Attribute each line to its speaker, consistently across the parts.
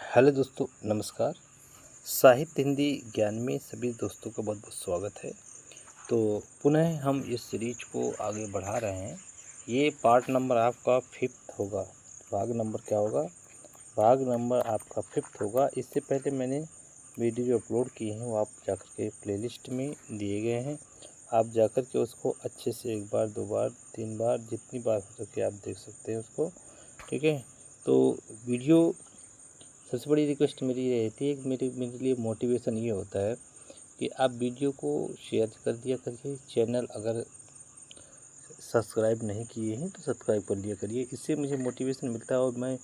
Speaker 1: Hello दोस्तों, नमस्कार। साहित्य हिंदी ज्ञान में सभी दोस्तों का बहुत बहुत स्वागत है। तो पुनः हम इस सीरीज को आगे बढ़ा रहे हैं। ये पार्ट नंबर आपका 5th होगा। भाग नंबर क्या होगा? भाग नंबर आपका 5th होगा। इससे पहले मैंने वीडियो जो अपलोड किए हैं वो आप जाकर के प्लेलिस्ट में दिए गए हैं। आप जाकर के उसको अच्छे से 1 बार 2 बार 3 बार जितनी बार हो सके आप देख सकते हैं उसको। ठीक है। तो वीडियो सबसे बड़ी रिक्वेस्ट मेरी ये रहती है कि मेरे लिए मोटिवेशन ये होता है कि आप वीडियो को शेयर कर दिया करिए। चैनल अगर सब्सक्राइब नहीं किए हैं तो सब्सक्राइब कर लिया करिए। इससे मुझे मोटिवेशन मिलता है और मैं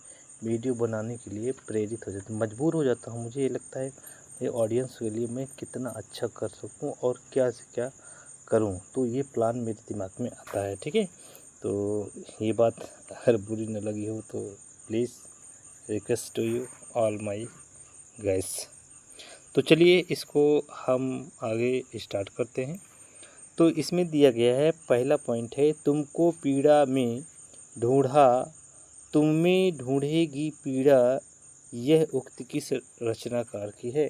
Speaker 1: वीडियो बनाने के लिए प्रेरित हो जाता हूँ, मजबूर हो जाता हूँ। मुझे ये लगता है ये ऑडियंस के लिए मैं कितना अच्छा कर सकूँ और क्या से क्या करूँ, तो ये प्लान मेरे दिमाग में आता है। ठीक है। तो ये बात अगर बुरी न लगी हो तो please request to you all my guys. तो चलिए इसको हम आगे स्टार्ट करते हैं। तो इसमें दिया गया है, पहला पॉइंट है, तुमको पीड़ा में ढूंढा, तुम में ढूंढेगी पीड़ा, यह उक्ति किस रचनाकार की है?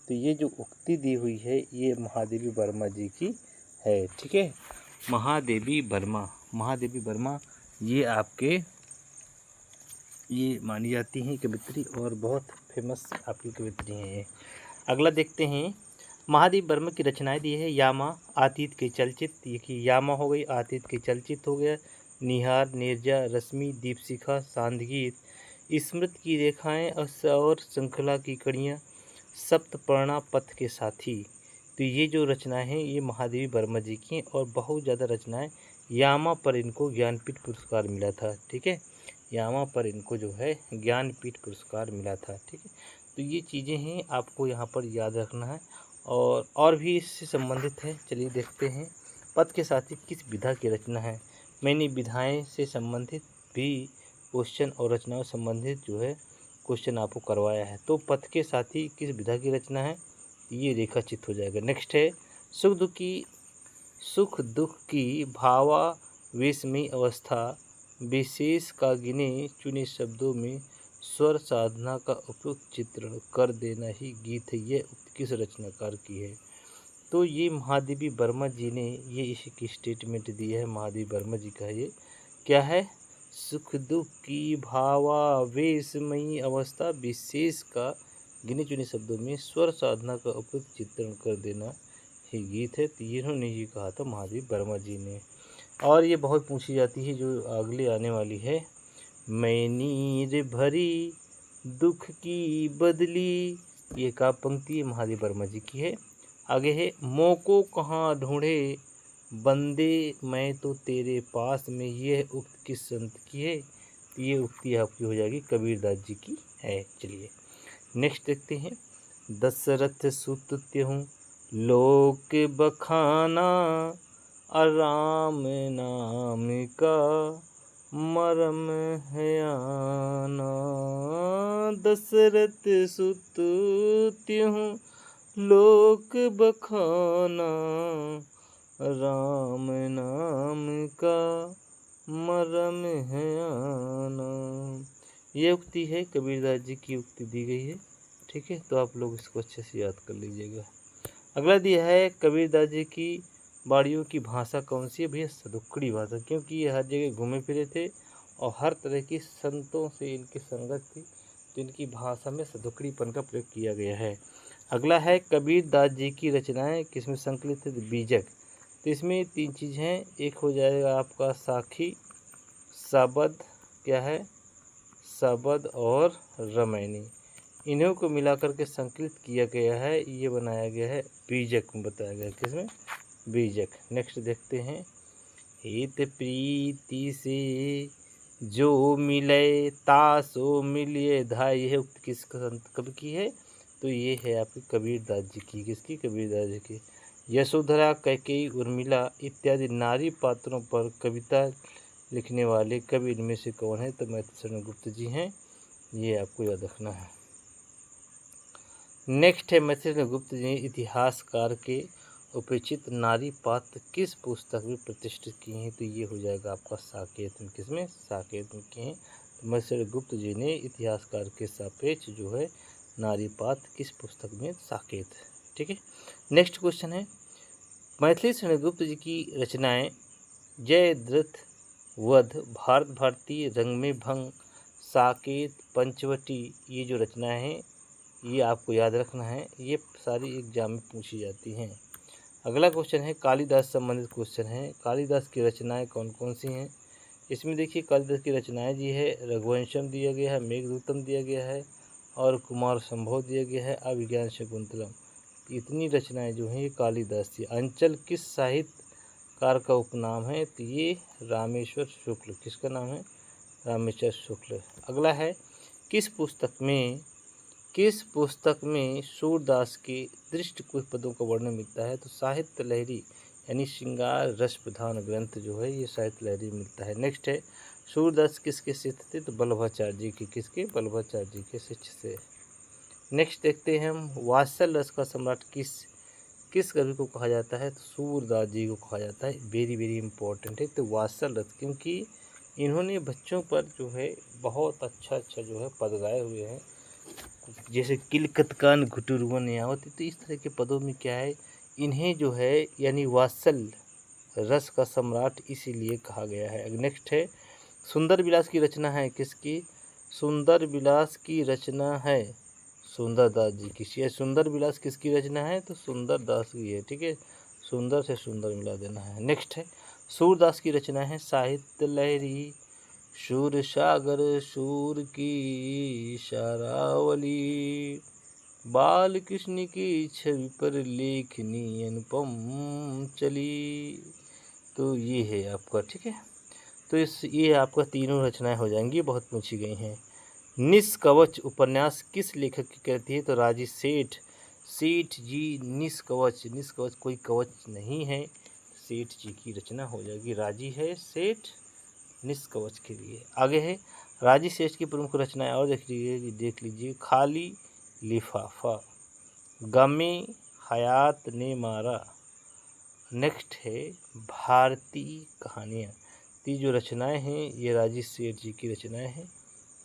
Speaker 1: तो ये जो उक्ति दी हुई है ये महादेवी वर्मा जी की है। ठीक है। महादेवी वर्मा ये आपके ये मानी जाती हैं कवित्री और बहुत फेमस आपकी कवित्री हैं ये। अगला देखते हैं, महादेव वर्मा की रचनाएं दी है। यामा, आतीत के चलचित्र, ये कि यामा हो गई, आतीत के चलचित्र हो गया, निहार, नीरजा, रश्मि, दीपशिखा, सांदगीत, स्मृत की रेखाएं और श्रृंखला की कड़ियाँ, सप्तपर्णा, पथ के साथी। तो ये जो रचनाएं हैं ये महादेवी वर्मा जी की हैं और बहुत ज़्यादा रचनाएं। यामा पर इनको ज्ञानपीठ पुरस्कार मिला था। ठीक है। यामा पर इनको जो है ज्ञानपीठ पुरस्कार मिला था। ठीक है। तो ये चीज़ें हैं, आपको यहाँ पर याद रखना है और भी इससे संबंधित है। चलिए देखते हैं, पथ के साथी किस विधा की रचना है। मैंने विधाएं से संबंधित भी क्वेश्चन और रचनाओं संबंधित जो है क्वेश्चन आपको करवाया है। तो पथ के साथी किस विधा की रचना है, ये रेखाचित हो जाएगा। नेक्स्ट है, सुख दुख की भावावेशमयी अवस्था विशेष का गिने चुने शब्दों में स्वर साधना का उपयुक्त चित्रण कर देना ही गीत है। यह उक्त किस रचनाकार की है? तो ये महादेवी वर्मा जी ने ये इसकी स्टेटमेंट दी है। महादेवी वर्मा जी का ये क्या है? सुख दुख की भावावेशमयी अवस्था विशेष का गिने चुने शब्दों में स्वर साधना का उपयुक्त चित्रण कर देना ही गीत है। तो इन्होंने ये कहा था महादेवी वर्मा जी ने। और ये बहुत पूछी जाती है जो अगले आने वाली है, मैं नीर भरी दुख की बदली, ये का पंक्ति महादेवी वर्मा जी की है। आगे है, मोको कहाँ ढूंढे बंदे मैं तो तेरे पास में, यह उक्त किस संत की है? तो ये उक्ति आपकी हो जाएगी कबीरदास जी की है। चलिए नेक्स्ट देखते हैं, दशरथ सुत त्यहूँ लोक बखाना, राम नाम का मरम है आना। दशरथ सुत त्यहूँ लोक बखाना, राम नाम का मरम है आना। ये उक्ति है, कबीरदास जी की उक्ति दी गई है। ठीक है। तो आप लोग इसको अच्छे से याद कर लीजिएगा। अगला दिया है, कबीरदास जी की बाड़ियों की भाषा कौन सी है? भैया सदुक्कड़ी भाषा, क्योंकि ये हर जगह घूमे फिरे थे और हर तरह की संतों से इनकी संगत थी, तो इनकी भाषा में सदुक्कड़ीपन का प्रयोग किया गया है। अगला है, कबीरदास जी की रचनाएं किसमें संकलित है? बीजक। तो इसमें 3 चीज़ हैं, एक हो जाएगा आपका साखी, शबद, क्या है, शबद और रामायणी, इन्हों को मिलाकर के संकलित किया गया है, ये बनाया गया है बीजक में, बताया गया किसमें? बीजक। नेक्स्ट देखते हैं, हित प्रीति से जो मिले तासो मिलिए धाई, है उक्त किस संत कवि की है? तो ये है आपकी कबीरदास जी की। किसकी? कबीरदास जी की। यशोधरा, कैकेयी, उर्मिला इत्यादि नारी पात्रों पर कविता लिखने वाले कवि इनमें से कौन है? तो मैथिली गुप्त जी हैं, ये आपको याद रखना है। नेक्स्ट है, मैथिली गुप्त जी इतिहासकार के उपेक्षित नारी पात्र किस पुस्तक में प्रतिष्ठित किए हैं? तो ये हो जाएगा आपका साकेत में। किसमें? साकेत में किए हैं मिश्र गुप्त जी ने इतिहासकार के सापेक्ष जो है नारीपात किस पुस्तक में साकेत। ठीक है, नेक्स्ट क्वेश्चन है मैथिली श्रेणीगुप्त जी की रचनाएं जयद्रथ वध, भारत भारती, रंग में भंग, साकेत, पंचवटी, ये जो रचनाएं हैं ये आपको याद रखना है, ये सारी एग्जाम में पूछी जाती हैं। अगला क्वेश्चन है कालिदास संबंधित क्वेश्चन है, कालिदास की रचनाएं कौन कौन सी हैं। इसमें देखिए कालिदास की रचनाएं जी है रघुवंशम दिया गया है, मेघदूतम दिया गया है और कुमार संभव दिया गया है, अभिज्ञान शकुंतलम। इतनी रचनाएं जो हैं ये कालिदास की। अंचल किस साहित्यकार का उपनाम है, तो ये रामेश्वर शुक्ल। किसका नाम है, रामेश्वर शुक्ल। अगला है किस पुस्तक में सूरदास के दृष्ट कुछ पदों का वर्णन मिलता है, तो साहित्य लहरी यानी श्रृंगार रस प्रधान ग्रंथ जो है ये साहित्य लहरी मिलता है। नेक्स्ट है सूरदास किसके शिष्य थे, तो बल्लभाचार्य जी के। किसके, बल्लभाचार्य जी के शिष्य से। नेक्स्ट देखते हैं हम वात्सल रस का सम्राट किस कवि को कहा जाता है, तो सूरदास जी को कहा जाता है। वेरी वेरी इंपॉर्टेंट है, तो वात्सल रस, क्योंकि इन्होंने बच्चों पर जो है बहुत अच्छा जो है पद गाए हुए हैं, जैसे किलकतकान घुटुरवन यावत। तो इस तरह के पदों में क्या है, इन्हें जो है यानी वात्सल रस का सम्राट इसीलिए कहा गया है। नेक्स्ट है सुंदर विलास की रचना है किसकी, सुंदर विलास की रचना है सुंदरदास जी की। ये सुंदर विलास किसकी रचना है, तो सुंदर दास की है। ठीक है, सुंदर से सुंदर मिला देना है। नेक्स्ट है सूरदास की रचना है साहित्य लहरी, शूर सागर शूर की शारावली, बाल कृष्ण की छवि पर लेखनी अनुपम चली। तो ये है आपका। ठीक है, तो ये आपका तीनों रचनाएं हो जाएंगी, बहुत पूछी गई हैं। निष्कवच उपन्यास किस लेखक की कृति है, तो राजी सेठ जी। निष्कवच कोई कवच नहीं है, सेठ जी की रचना हो जाएगी। राजी है सेठ निष्कवच के लिए। आगे है राजी सेठ की प्रमुख रचनाएं और देख लीजिए खाली लिफाफा, गमे हयात ने मारा। नेक्स्ट है भारतीय कहानियाँ। ये जो रचनाएं हैं ये राजी सेठ जी की रचनाएं हैं,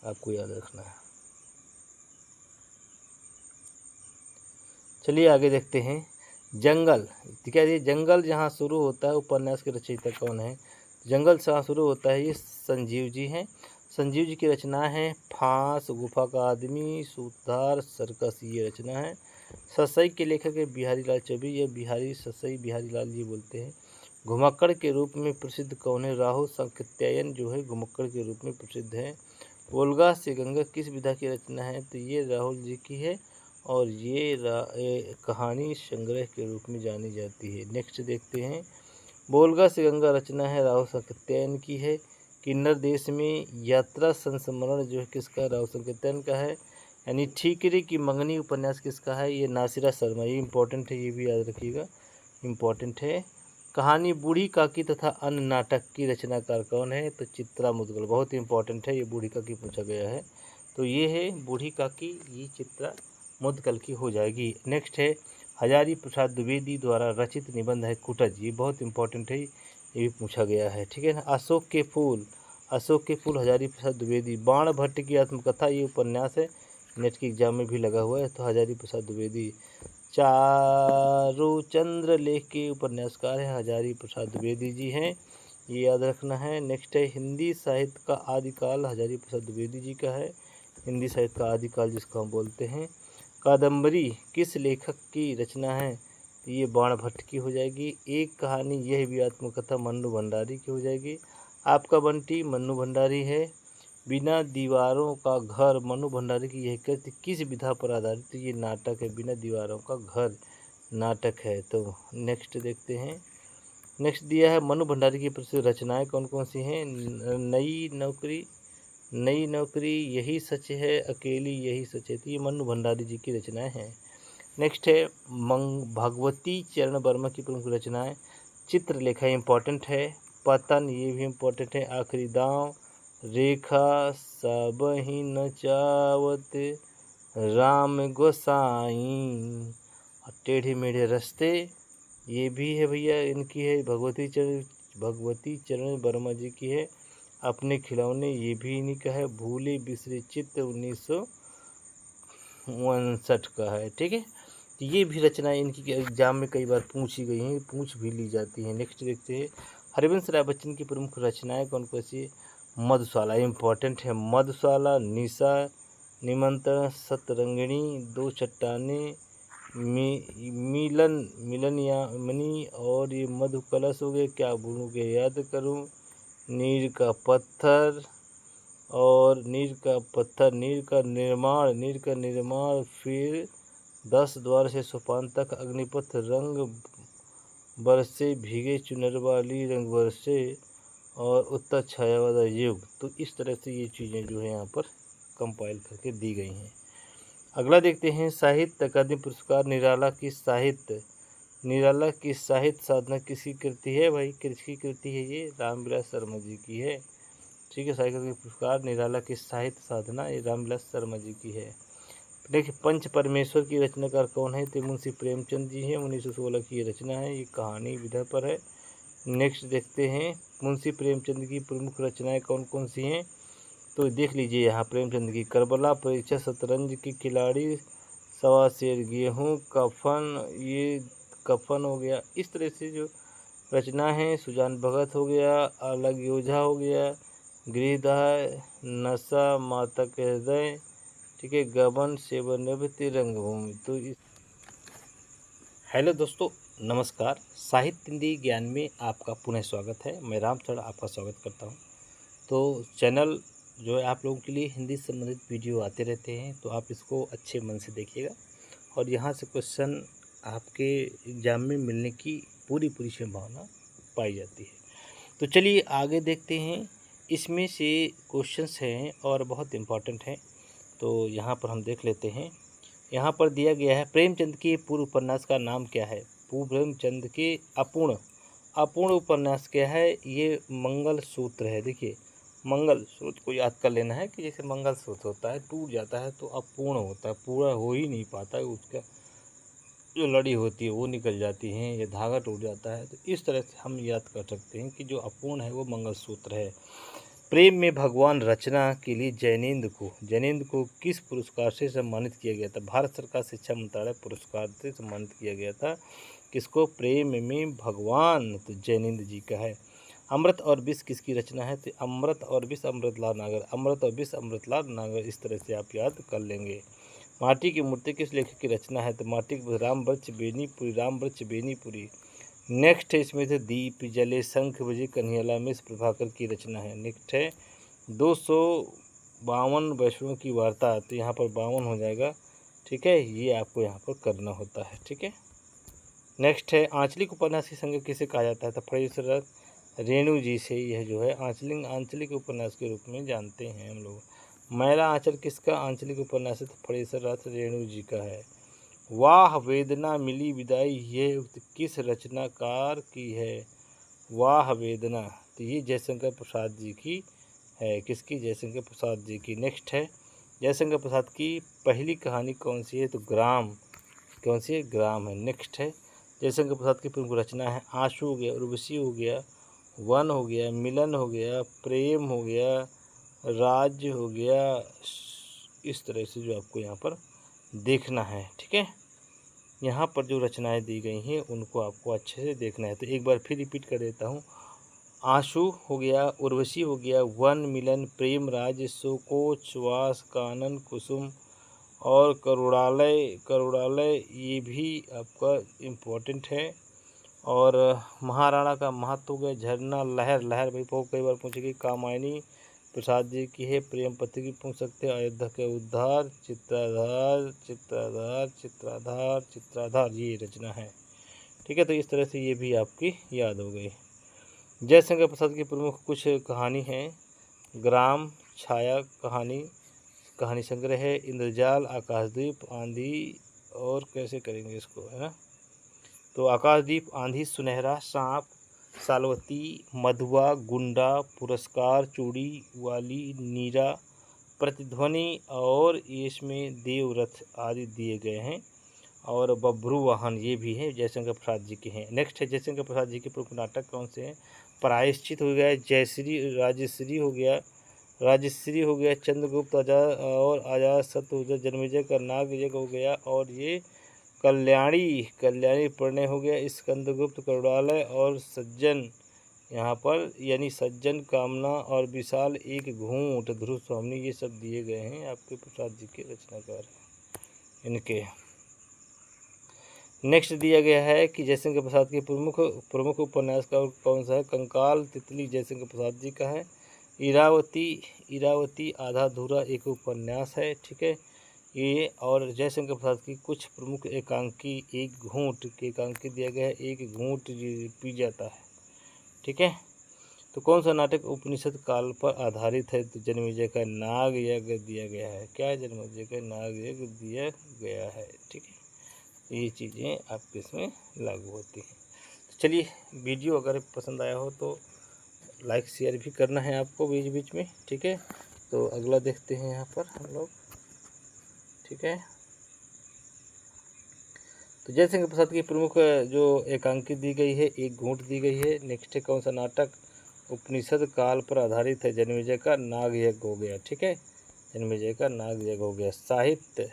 Speaker 1: आपको याद रखना है। चलिए आगे देखते हैं जंगल। ठीक है, ये जंगल जहाँ शुरू होता है, उपन्यास के रचयिता कौन है, जंगल से जहाँ शुरू होता है ये संजीव जी हैं। संजीव जी की रचना है फांस, गुफा का आदमी, सूत्रधार, सर्कस, ये रचना है। ससई के लेखक है बिहारी लाल चौबे, ये बिहारी लाल जी बोलते हैं। घुमक्कड़ के रूप में प्रसिद्ध कौन है, राहु सांकृत्यायन जो है घुमक्कड़ के रूप में प्रसिद्ध है। वोल्गा से गंगा किस विधा की रचना है, तो ये राहुल जी की है और ये कहानी संग्रह के रूप में जानी जाती है। नेक्स्ट देखते हैं वोल्गा से गंगा रचना है राहु सांकृत्यायन की है। किन्नर देश में यात्रा संस्मरण जो है किसका, राहु सांकृत्यायन का है। यानी ठीकरे की मंगनी उपन्यास किसका है, ये नासिरा शर्मा। ये इंपॉर्टेंट है, ये भी याद रखिएगा, इंपॉर्टेंट है। कहानी बूढ़ी काकी तथा अन्य नाटक की रचनाकार कौन है, तो चित्रा मुदगल। बहुत इंपॉर्टेंट है, ये बूढ़ी काकी पूछा गया है, तो ये है बूढ़ी काकी, ये चित्रा मुदगल की हो जाएगी। नेक्स्ट है हजारी प्रसाद द्विवेदी द्वारा रचित निबंध है कुटज। ये बहुत इंपॉर्टेंट है, ये भी पूछा गया है। ठीक है ना। अशोक के फूल हजारी प्रसाद द्विवेदी। बाण भट्ट की आत्मकथा, ये उपन्यास है, नेट के एग्जाम में भी लगा हुआ है, तो हजारी प्रसाद द्विवेदी। चारू चंद्र लेख के उपन्यासकार है हजारी प्रसाद द्विवेदी जी हैं, ये याद रखना है। नेक्स्ट है हिंदी साहित्य का आदिकाल, हजारी प्रसाद द्विवेदी जी का है, हिंदी साहित्य का आदिकाल जिसको हम बोलते हैं। कादम्बरी किस लेखक की रचना है, तो ये बाण भट्ट की हो जाएगी। एक कहानी यह भी आत्मकथा मन्नू भंडारी की हो जाएगी। आपका बंटी मन्नू भंडारी है। बिना दीवारों का घर, मन्नू भंडारी की यह कृति किस विधा पर आधारित, तो ये नाटक है, बिना दीवारों का घर नाटक है। तो नेक्स्ट देखते हैं। नेक्स्ट दिया है मन्नू भंडारी की प्रसिद्ध रचनाएं कौन कौन सी हैं, नई नौकरी, यही सच है, अकेली यही सच है, तो ये मन्नू भंडारी जी की रचनाएं हैं। नेक्स्ट है भगवती चरण वर्मा की प्रमुख रचनाएं। चित्रलेखा इंपॉर्टेंट है। पतन, ये भी इम्पोर्टेंट है। आखिरी दांव, रेखा, सब ही नचावत, राम गोसाई और टेढ़े मेढ़े रास्ते, ये भी है भैया, इनकी है भगवती चरण वर्मा जी की है। अपने खिलौने ये भी इन्हीं का है, भूले बिसरे चित्त 1959 का है। ठीक है, तो ये भी रचनाएं इनकी एग्जाम में कई बार पूछी गई हैं, पूछ भी ली जाती हैं। नेक्स्ट देखते हैं, हरिवंश राय बच्चन की प्रमुख रचनाएं कौन कौन सी? मधुशाला इम्पोर्टेंट है, मधुशाला, निशा निमंत्रण, सतरंगिणी, दो चट्टानें, मिलन या मनी, और ये मधु कलश हो गए, क्या भूलोगे याद करूं, नीर का पत्थर, और नीर का पत्थर, नीर का निर्माण, फिर 10 द्वार से सोपान तक, अग्निपथ, रंग बरसे, भीगे चुनर वाली रंग बरसे, और उत्तर छाया वाला युग। तो इस तरह से ये चीज़ें जो है यहाँ पर कंपाइल करके दी गई हैं। अगला देखते हैं, साहित्य अकादमी पुरस्कार निराला की साहित्य साधना किसकी कृति है? भाई किसकी कृति है? ये रामविलास शर्मा जी की है। ठीक है, साहित्य अकादमी पुरस्कार निराला की साहित्य साधना, ये रामविलास शर्मा जी की है। देखिए, पंच परमेश्वर की रचनाकार कौन है? तो मुंशी प्रेमचंद जी हैं, 1916 की ये रचना है, ये कहानी विधा पर है। नेक्स्ट देखते हैं, मुंशी प्रेमचंद की प्रमुख रचनाएं कौन कौन सी हैं? तो देख लीजिए यहाँ, प्रेमचंद की करबला, परीक्षा, शतरंज की खिलाड़ी, सवा शेर, गेहूँ, कफन, ये कफन हो गया। इस तरह से जो रचना है, सुजान भगत हो गया, अलग योझा हो गया, गृहदाह, नशा, माता के हृदय, ठीक है, गबन, सेवानिवृत्ति, रंगभूमि। तो हेलो दोस्तों, नमस्कार। साहित्य हिंदी ज्ञान में आपका पुनः स्वागत है। मैं रामचरण आपका स्वागत करता हूं। तो चैनल जो है आप लोगों के लिए हिंदी संबंधित वीडियो आते रहते हैं, तो आप इसको अच्छे मन से देखिएगा, और यहाँ से क्वेश्चन आपके एग्जाम में मिलने की पूरी संभावना पाई जाती है। तो चलिए आगे देखते हैं। इसमें से क्वेश्चंस हैं और बहुत इम्पॉर्टेंट हैं, तो यहाँ पर हम देख लेते हैं। यहाँ पर दिया गया है, प्रेमचंद के पूर्व उपन्यास का नाम क्या है? प्रेमचंद के अपूर्ण उपन्यास क्या है? ये मंगल सूत्र है। देखिए, मंगल सूत्र को याद कर लेना है कि जैसे मंगल सूत्र होता है, टूट जाता है तो अपूर्ण होता है, पूरा हो ही नहीं पाता है, उसका जो लड़ी होती है वो निकल जाती है, या धागा टूट जाता है। तो इस तरह से हम याद कर सकते हैं कि जो अपूर्ण है वो मंगल सूत्र है। प्रेम में भगवान रचना के लिए जैनेंद्र को किस पुरस्कार से सम्मानित किया गया था? भारत सरकार शिक्षा मंत्रालय पुरस्कार से सम्मानित किया गया था। किसको? प्रेम में भगवान, तो जैनेंद्र जी का है। अमृत और विष किसकी रचना है? तो अमृत और विष अमृतलाल नागर। इस तरह से आप याद कर लेंगे। माटी की मूर्ति किस लेखक की रचना है? तो माटी राम वृक्ष बेनीपुरी। नेक्स्ट है, इसमें से दीप जले शंख बजे कन्हैयालाल मिश्र प्रभाकर की रचना है। नेक्स्ट है 252 वैष्णवों की वार्ता, तो यहाँ पर 52 हो जाएगा। ठीक है, ये आपको यहाँ पर करना होता है। ठीक है, नेक्स्ट है, आंचलिक उपन्यास की संज्ञा किसे कहा जाता है? तो फणीश्वर रेणु जी से यह जो है आंचलिक उपन्यास के रूप में जानते हैं हम लोग। मैला आंचल किसका आंचलिक उपन्यास है? तो फणीश्वर रेणु जी का है। वाह वेदना मिली विदाई, ये उक्त किस रचनाकार की है? वाह वेदना, तो ये जयशंकर प्रसाद जी की है। किसकी? जयशंकर प्रसाद जी की। नेक्स्ट है, जयशंकर प्रसाद की पहली कहानी कौन सी है? तो ग्राम। कौन सी है? ग्राम है। नेक्स्ट है, जयशंकर प्रसाद की प्रमुख रचना है, आंसू हो गया, उर्वशी हो गया, वन हो गया, मिलन हो गया, प्रेम हो गया, राज्य हो गया। इस तरह से जो आपको यहाँ पर देखना है। ठीक है, यहाँ पर जो रचनाएं दी गई हैं उनको आपको अच्छे से देखना है। तो एक बार फिर रिपीट कर देता हूँ। आंसू हो गया, उर्वशी हो गया, वन, मिलन, प्रेम, राज, शोकोच, वास, कानन, कुसुम, और करुणालय ये भी आपका इम्पोर्टेंट है। और महाराणा का महत्व हो गया, झरना, लहर भाई बहुत कई बार पूछेगी। कामायनी प्रसाद जी की है। प्रेम पत्र की पूछ सकते हैं। अयोध्या के उद्धार, चित्राधार ये रचना है। ठीक है, तो इस तरह से ये भी आपकी याद हो गई। जयशंकर प्रसाद की प्रमुख कुछ कहानी है, ग्राम, छाया कहानी संग्रह है, इंद्रजाल, आकाशदीप, आंधी, और कैसे करेंगे इसको, है ना? तो आकाशदीप, आंधी, सुनहरा, सांप, सालवती, मधुआ, गुंडा, पुरस्कार, चूड़ी वाली, नीरा, प्रतिध्वनि, और इसमें देवरथ आदि दिए गए हैं। और बब्रू वाहन ये भी है, जयशंकर प्रसाद जी के हैं। नेक्स्ट है, जयशंकर प्रसाद जी के प्रमुख नाटक कौन से हैं? प्रायश्चित हो गया, जयश्री राजश्री हो गया, चंद्रगुप्त और अजातशत्रु हो गया, जन्मेजय का नाग यज्ञ हो गया, और ये कल्याणी प्रणय हो गया, स्कंदगुप्त करुणालय और सज्जन यहाँ पर यानी सज्जन कामना और विशाल एक घूंट ध्रुव स्वामी, ये सब दिए गए हैं आपके प्रसाद जी के रचनाकार इनके। नेक्स्ट दिया गया है कि जयशंकर प्रसाद के प्रमुख उपन्यास का कौन सा है। कंकाल तितली जयशंकर प्रसाद जी का है। इरावती आधा अधूरा एक उपन्यास है, ठीक है ये। और जयशंकर प्रसाद की कुछ प्रमुख एकांकी, एक घूंट के एकांकी दिया गया है, एक घूंट पी जाता है, ठीक है। तो कौन सा नाटक उपनिषद काल पर आधारित है। तो जन्मेजय का नाग यज्ञ दिया गया है। क्या है, जन्मेजय का नाग यज्ञ दिया गया है, ठीक है। ये चीज़ें आपके इसमें लागू होती हैं। तो चलिए, वीडियो अगर पसंद आया हो तो लाइक शेयर भी करना है आपको बीच बीच में, ठीक है। तो अगला देखते हैं यहाँ पर हम लोग, ठीक है। तो जयशंकर प्रसाद की प्रमुख जो एकांकी दी गई है, एक घूंट दी गई है। नेक्स्ट है कौन सा नाटक उपनिषद काल पर आधारित है। जन्मेजय का नाग यज्ञ हो गया, ठीक है। जन्मेजय का नाग यज्ञ हो गया। साहित्य,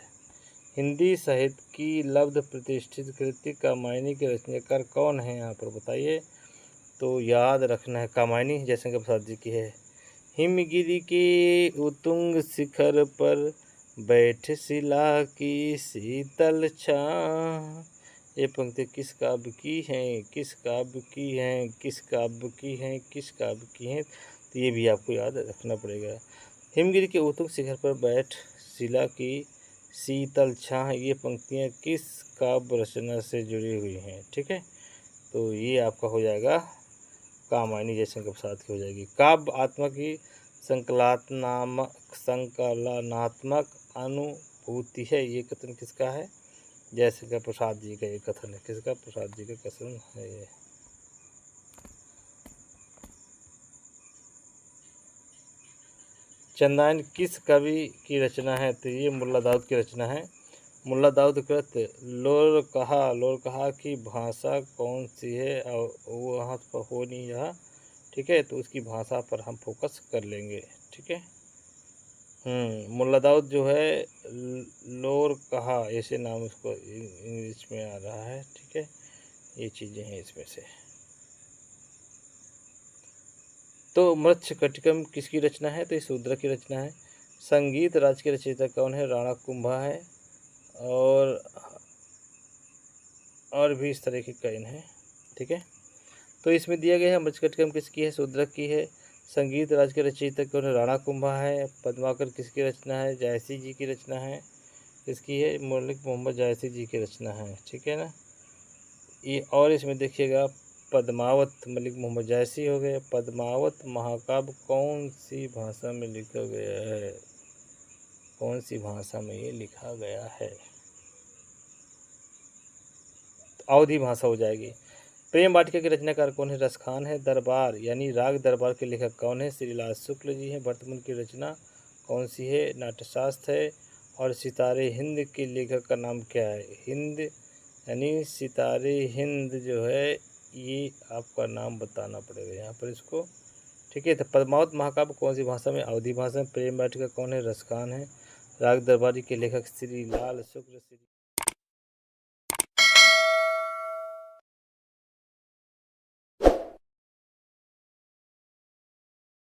Speaker 1: हिंदी साहित्य की लब्ध प्रतिष्ठित कृति कामायनी के रचनाकार कौन है, यहाँ पर बताइए। तो याद रखना है, कामायनी जयशंकर प्रसाद जी की है। हिमगिरी के उत्तुंग शिखर पर बैठ शिला की शीतल छां, ये पंक्ति किस काव्य की हैं, किस काव्य की हैं, किस काव्य की हैं, किस काव्य की हैं। तो ये भी आपको याद रखना पड़ेगा। हिमगिरी के उत्तुंग शिखर पर बैठ शिला की शीतल छां, ये पंक्तियाँ किस काव्य रचना से जुड़ी हुई हैं, ठीक है। तो ये आपका हो जाएगा कामायनी जयशंकर प्रसाद की हो जाएगी। काव्य आत्मा की संकलनात्मक अनुभूति है, ये कथन किसका है। जयशंकर प्रसाद जी का ये कथन है। किसका, प्रसाद जी का कथन है ये। चंदायन किस कवि की रचना है। तो ये मुल्ला दाऊद की रचना है। मुल्ला दाऊद कृत लोर कहा की भाषा कौन सी है, और वो वहाँ पर हो नहीं रहा, ठीक है। तो उसकी भाषा पर हम फोकस कर लेंगे, ठीक है। मुल्ला दाऊद जो है लोर कहा, ऐसे नाम उसको इंग्लिश में आ रहा है, ठीक है। ये चीज़ें हैं इसमें से। तो मृच्छकटिकम किसकी रचना है। तो ये शूद्र की रचना है। संगीत राज के रचयिता कौन है। राणा कुंभा है। और भी इस तरह के कई हैं, ठीक है। तो इसमें दिया गया है मृच्छकटिकम किसकी है, शूद्र की है। संगीत राज के रचयिता कौन है, राणा कुंभा है। पद्माकर किसकी रचना है, जायसी जी की रचना है। किसकी है, मलिक मोहम्मद जायसी जी की रचना है, ठीक है ना। ये और इसमें देखिएगा पद्मावत मलिक मोहम्मद जायसी हो गए। पद्मावत महाकाव्य कौन सी भाषा में लिखा गया है, कौन सी भाषा में ये लिखा गया है। तो अवधी भाषा हो जाएगी। प्रेम वाटिका के रचनाकार कौन है, रसखान है। दरबार यानी राग दरबार के लेखक कौन है, श्रीलाल शुक्ल जी हैं। वर्तमान की रचना कौन सी है, नाट्यशास्त्र है। और सितारे हिंद के लेखक का नाम क्या है। हिंद यानी सितारे हिंद जो है, ये आपका नाम बताना पड़ेगा यहाँ पर इसको, ठीक है। तो पद्मावत महाकाव्य कौन सी भाषा में, अवधी भाषा में। प्रेम वाटिका कौन है, रसखान है। राग दरबारी के लेखक श्रीलाल शुक्ल।